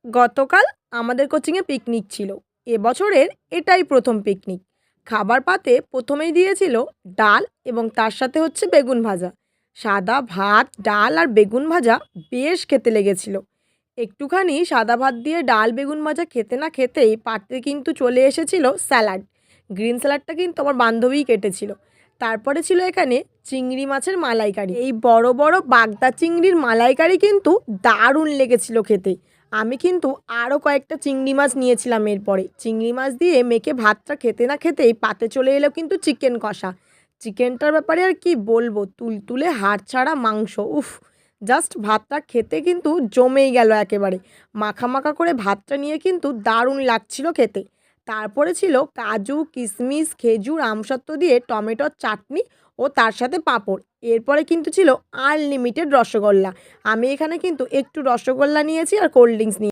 গতকাল আমাদের কোচিংয়ে পিকনিক ছিল। এবছরের এটাই প্রথম পিকনিক। খাবার পাতে প্রথমেই দিয়েছিল ডাল এবং তার সাথে হচ্ছে বেগুন ভাজা। সাদা ভাত, ডাল আর বেগুন ভাজা বেশ খেতে লেগেছিল। একটুখানি সাদা ভাত দিয়ে ডাল বেগুন ভাজা খেতে না খেতেই পাতে কিন্তু চলে এসেছিল স্যালাড। গ্রিন স্যালাডটা কিন্তু আমার বান্ধবীই কেটেছিল। তারপরে ছিল এখানে চিংড়ি মাছের মালাইকারি। এই বড় বড় বাগদা চিংড়ির মালাইকারি কিন্তু দারুণ লেগেছিল খেতে। আমি কিন্তু আরও কয়েকটা চিংড়ি মাছ নিয়েছিলাম এরপরে। চিংড়ি মাছ দিয়ে মেখে ভাতটা খেতে না খেতেই পাতে চলে এলো কিন্তু চিকেন কষা। চিকেনটার ব্যাপারে আর কি বলবো, তুলতুলে হাড় ছাড়া মাংস, উফ! জাস্ট ভাতটা খেতে কিন্তু জমেই গেল একেবারে। মাখা মাখা করে ভাতটা নিয়ে কিন্তু দারুণ লাগছিল খেতে। তারপরে ছিল কাজু, কিশমিশ, খেজুর, আমসত্ত্ব দিয়ে টমেটোর চাটনি ও তার সাথে পাঁপড়। এরপরে কিন্তু ছিল আনলিমিটেড রসগোল্লা। আমি এখানে কিন্তু একটু রসগোল্লা নিয়েছি আর কোল্ড ড্রিঙ্কস নিয়েছি।